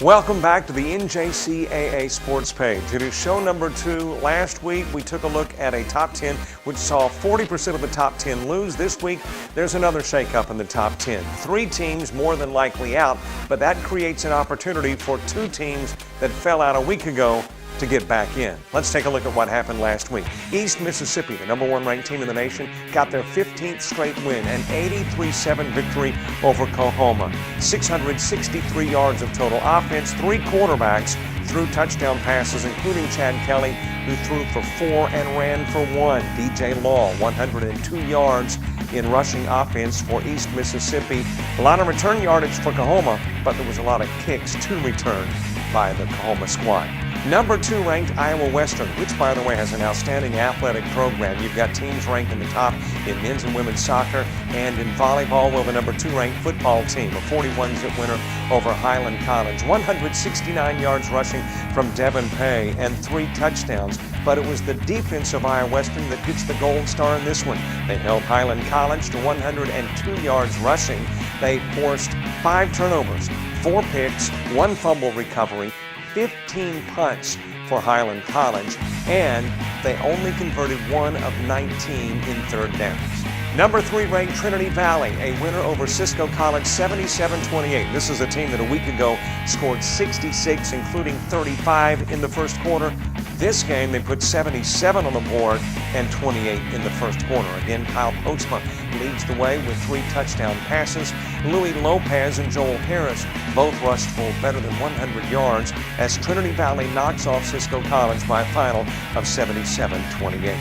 Welcome back to the NJCAA Sports Page. It is show number 2. Last week we took a look at a top 10 which saw 40% of the top 10 lose. This week there's another shakeup in the top 10. 3 teams more than likely out, but that creates an opportunity for 2 teams that fell out a week ago to get back in. Let's take a look at what happened last week. East Mississippi, the number 1 ranked team in the nation, got their 15th straight win, an 83-7 victory over Oklahoma. 663 yards of total offense, 3 quarterbacks threw touchdown passes, including Chad Kelly, who threw for 4 and ran for 1. DJ Law, 102 yards in rushing offense for East Mississippi. A lot of return yardage for Oklahoma, but there was a lot of kicks to return by the Oklahoma squad. Number 2 ranked Iowa Western, which by the way has an outstanding athletic program. You've got teams ranked in the top in men's and women's soccer and in volleyball. Well, the number 2 ranked football team, a 41-zip winner over Highland College. 169 yards rushing from Devin Pay and 3 touchdowns. But it was the defense of Iowa Western that gets the gold star in this one. They held Highland College to 102 yards rushing. They forced 5 turnovers, 4 picks, 1 fumble recovery, 15 punts for Highland College, and they only converted 1 of 19 in third downs. Number 3 ranked Trinity Valley, a winner over Cisco College, 77-28. This is a team that a week ago scored 66, including 35 in the first quarter. This game, they put 77 on the board and 28 in the first quarter. Again, Kyle Postma leads the way with 3 touchdown passes. Louis Lopez and Joel Harris both rushed for better than 100 yards as Trinity Valley knocks off Cisco College by a final of 77-28.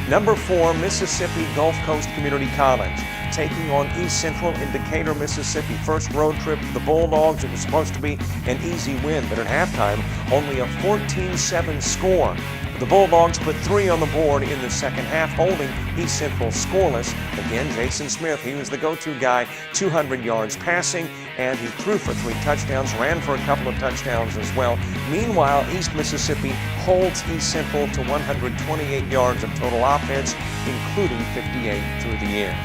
Number 4, Mississippi Gulf Coast Community College, taking on East Central in Decatur, Mississippi. First road trip to the Bulldogs. It was supposed to be an easy win, but at halftime, only a 14-7 score. The Bulldogs put 3 on the board in the second half, holding East Central scoreless. Again, Jason Smith, he was the go-to guy, 200 yards passing, and he threw for 3 touchdowns, ran for a couple of touchdowns as well. Meanwhile, East Mississippi holds East Central to 128 yards of total offense, including 58 through the air.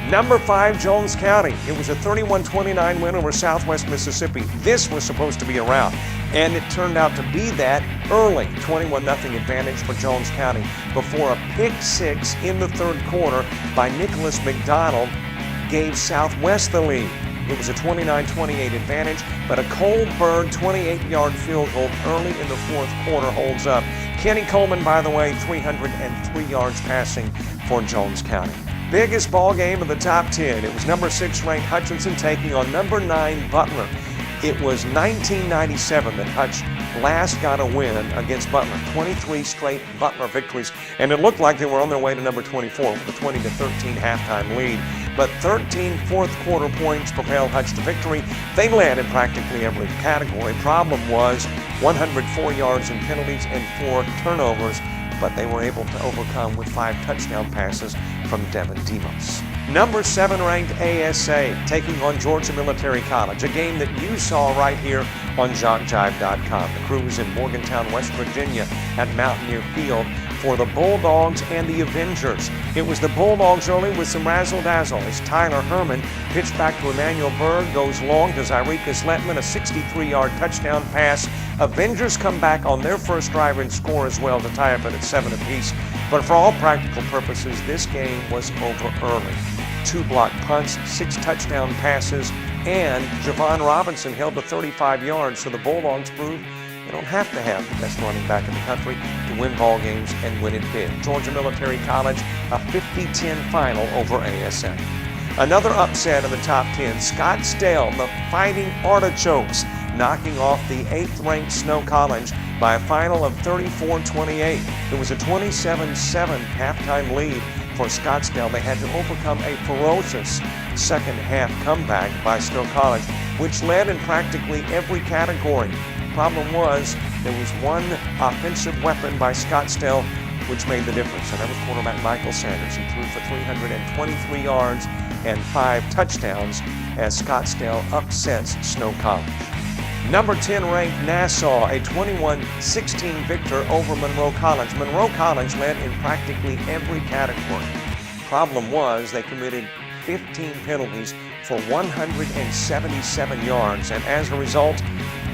Number 5, Jones County. It was a 31-29 win over Southwest Mississippi. This was supposed to be a rout, and it turned out to be that early. 21-0 advantage for Jones County before a pick 6 in the third quarter by Nicholas McDonald gave Southwest the lead. It was a 29-28 advantage, but a Cole Bird 28-yard field goal early in the fourth quarter holds up. Kenny Coleman, by the way, 303 yards passing for Jones County. Biggest ball game of the top 10. It was number 6 ranked Hutchinson taking on number 9 Butler. It was 1997 that Hutch last got a win against Butler. 23 straight Butler victories, and it looked like they were on their way to number 24 with a 20-13 halftime lead. But 13 fourth quarter points propelled Hutch to victory. They led in practically every category. Problem was 104 yards in penalties and 4 turnovers, but they were able to overcome with 5 touchdown passes from Devin Demos. Number 7 ranked ASA taking on Georgia Military College, a game that you saw right here on JockJive.com. The crew was in Morgantown, West Virginia at Mountaineer Field for the Bulldogs and the Avengers. It was the Bulldogs early with some razzle-dazzle as Tyler Herman pitched back to Emmanuel Berg, goes long to Zyricus Letman, a 63-yard touchdown pass. Avengers come back on their first drive and score as well to tie up at 7 apiece. But for all practical purposes, this game was over early. 2 blocked punts, 6 touchdown passes, and Javon Robinson held to 35 yards, so the Bulldogs proved they don't have to have the best running back in the country to win ball games and win it big. Georgia Military College, a 50-10 final over ASA. Another upset in the top 10, Scottsdale, the Fighting Artichokes, knocking off the 8th ranked Snow College by a final of 34-28. It was a 27-7 halftime lead for Scottsdale. They had to overcome a ferocious second half comeback by Snow College, which led in practically every category. Problem was, there was one offensive weapon by Scottsdale which made the difference, and that was quarterback Michael Sanders. He threw for 323 yards and 5 touchdowns as Scottsdale upsets Snow College. Number 10 ranked Nassau, a 21-16 victor over Monroe College. Monroe College led in practically every category. Problem was they committed 15 penalties for 177 yards, and as a result,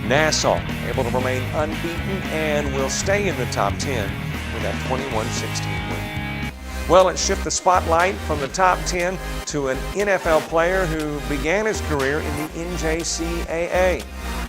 Nassau able to remain unbeaten and will stay in the top 10 with that 21-16 win. Well, let's shift the spotlight from the top 10 to an NFL player who began his career in the NJCAA.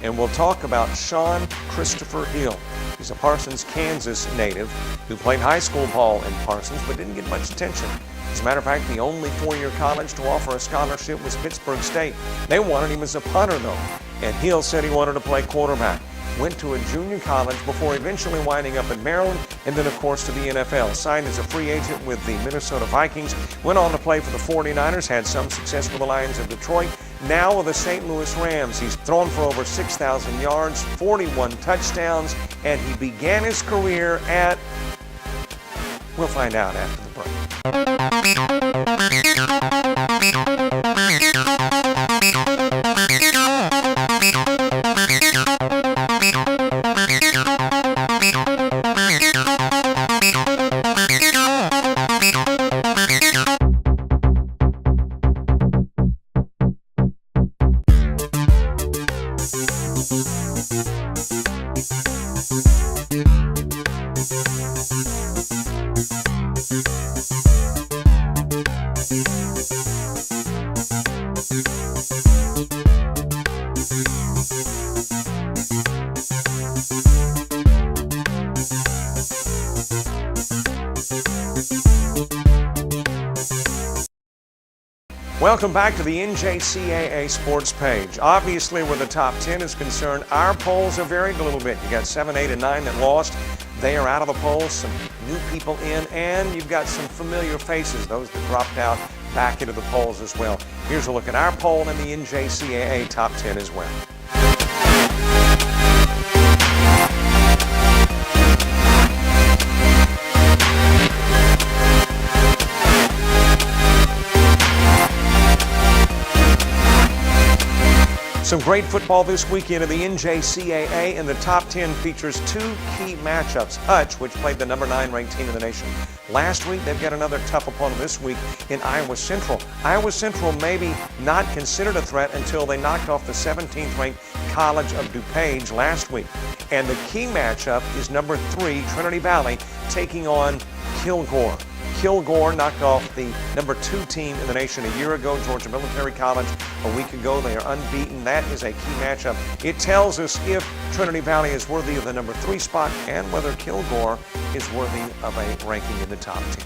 And we'll talk about Sean Christopher Hill. He's a Parsons, Kansas native who played high school ball in Parsons but didn't get much attention. As a matter of fact, the only four-year college to offer a scholarship was Pittsburgh State. They wanted him as a punter, though, and Hill said he wanted to play quarterback. Went to a junior college before eventually winding up in Maryland and then, of course, to the NFL. Signed as a free agent with the Minnesota Vikings. Went on to play for the 49ers. Had some success with the Lions of Detroit. Now with the St. Louis Rams. He's thrown for over 6,000 yards, 41 touchdowns, and he began his career at... We'll find out after the break. Welcome back to the NJCAA Sports Page. Obviously, where the top 10 is concerned, our polls have varied a little bit. You got 7, 8, and 9 that lost. They are out of the polls. Some new people in, and you've got some familiar faces, those that dropped out, back into the polls as well. Here's a look at our poll and the NJCAA top 10 as well. Some great football this weekend in the NJCAA, and the top 10 features two key matchups. Hutch, which played the number 9 ranked team in the nation last week, they've got another tough opponent this week in Iowa Central. Iowa Central maybe not considered a threat until they knocked off the 17th ranked College of DuPage last week. And the key matchup is number 3, Trinity Valley, taking on Kilgore. Kilgore knocked off the number 2 team in the nation a year ago, Georgia Military College. A week ago, they are unbeaten. That is a key matchup. It tells us if Trinity Valley is worthy of the number 3 spot and whether Kilgore is worthy of a ranking in the top 10.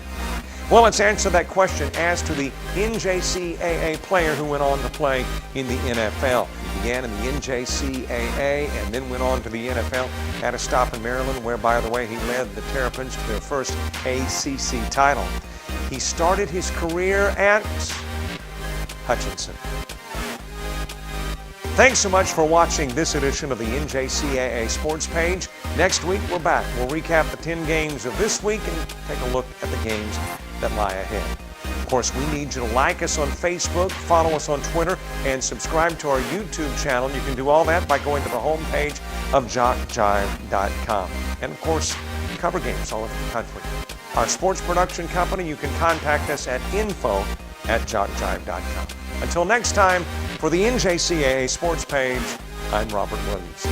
Well, let's answer that question as to the NJCAA player who went on to play in the NFL. He began in the NJCAA and then went on to the NFL. Had a stop in Maryland where, by the way, he led the Terrapins to their first ACC title. He started his career at Hutchinson. Thanks so much for watching this edition of the NJCAA Sports Page. Next week, we're back. We'll recap the 10 games of this week and take a look at the games that lie ahead. Of course, we need you to like us on Facebook, follow us on Twitter, and subscribe to our YouTube channel. You can do all that by going to the homepage of JockJive.com. And, of course, cover games all over the country. Our sports production company, you can contact us at info@JockJive.com. Until next time, for the NJCAA Sports Page, I'm Robert Williams.